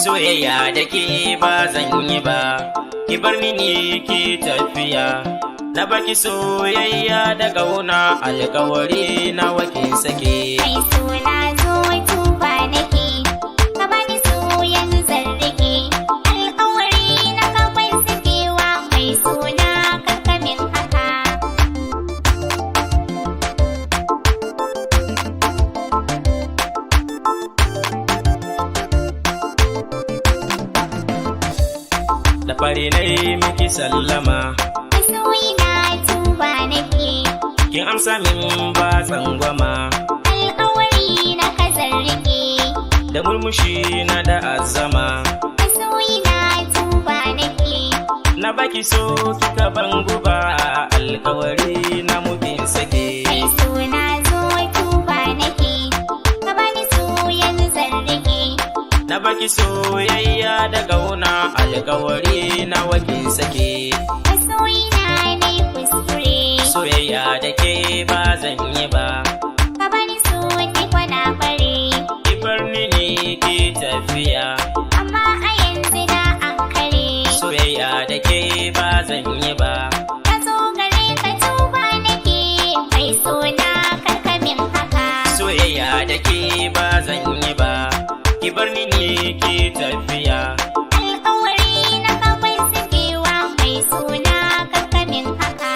Soyayya da ke ba zan yi ba, ki bar mini ki tafiya. Na baki soyayya da ƙauna, alƙawari na wakin sake. Mai suna zo tuba nake, ka bani soyan zarrike. Alƙawari na kawai sakewa, mai suna karkamin haka. Da fari na yi miki sallama, Masoyi na tuba nake, kin amsa min ba tsangwama. alƙawari na ka zarrike. Da murmushi na da azama, Masoyi na tuba nake, na baki so kika ban guba, alƙawari na mukin sake. mai suna zo tuba nake, ka bani soyan zarrike. Na baki soyayya da ƙauna, alƙawari na wakin sake. Masoyi na nai kuskure, Soyayya da ke ba zan yi ba, ka bani so ni kwana bare. ki bar mini ki tafiya. Amma a yanzu na ankare, Soyayya da ke ba zan yi ba, ka zo gare ka tuba nake, mai suna karkamin haka. soyayya da ke ba zan yi ba, ki bar mini ki tafiya. Alƙawari na kawai sakewa, mai suna karkamin haka.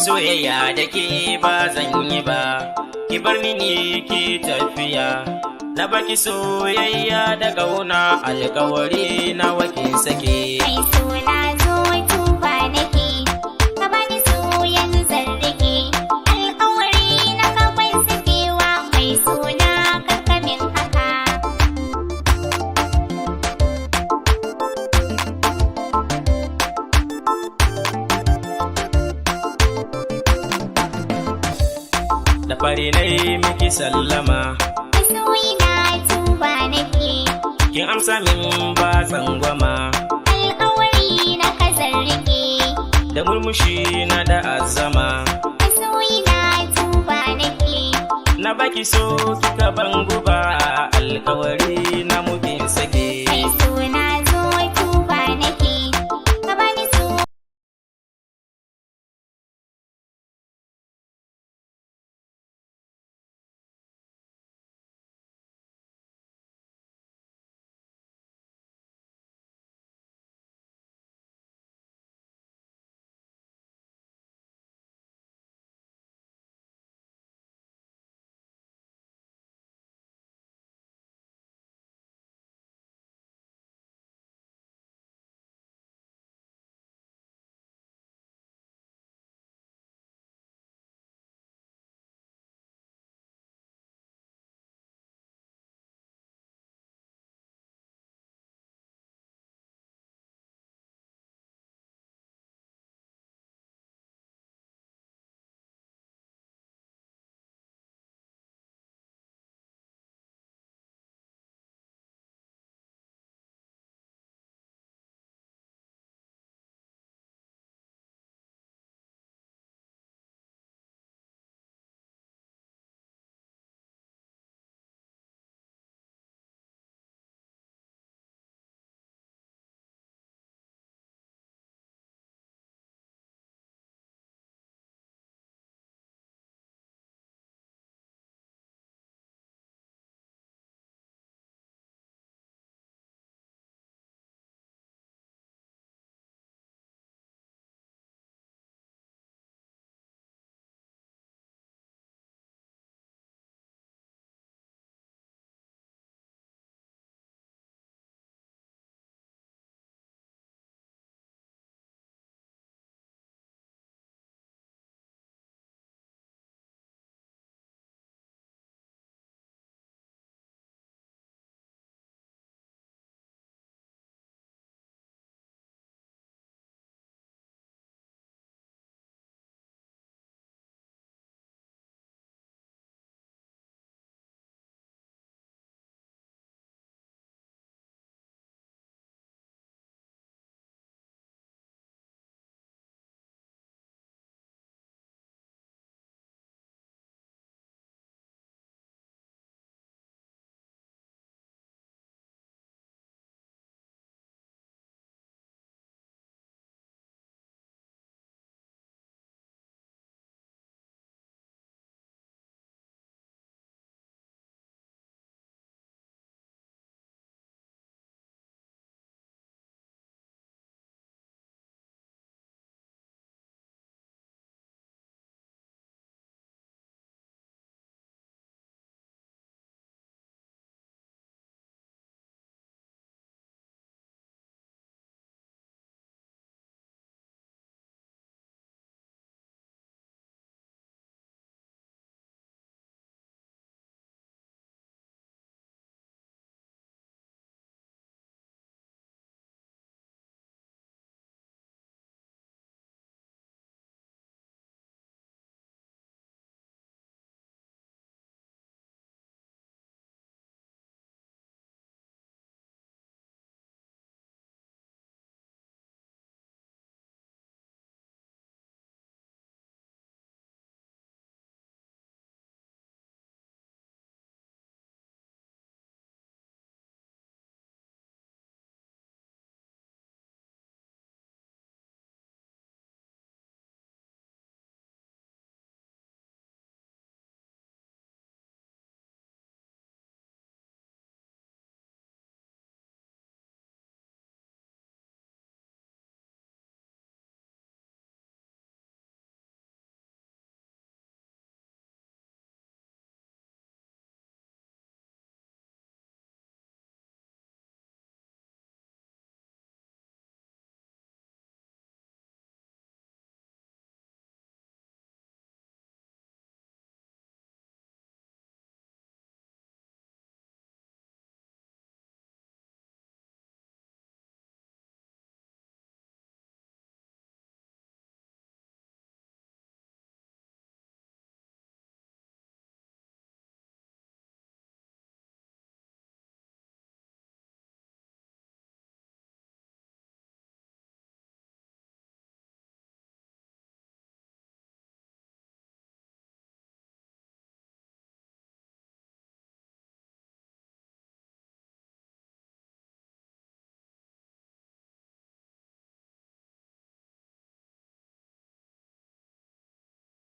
Soyayya da ke ba zan yi ba, ki bar mini ki tafiya. Na baki soyayya da ƙauna, alƙawari na wakin sake. Mai suna zo tuba nake, ka bani soyan zarrike. Alƙawari na kawai sakewa, mai suna karkamin haka. Da fari na yi miki sallama, Masoyi na tuba nake, kin amsa min ba tsangwama. alƙawari na ka zarrike. Da murmushi na da azama, Masoyi na tuba nake, na baki so kika ban guba, alƙawari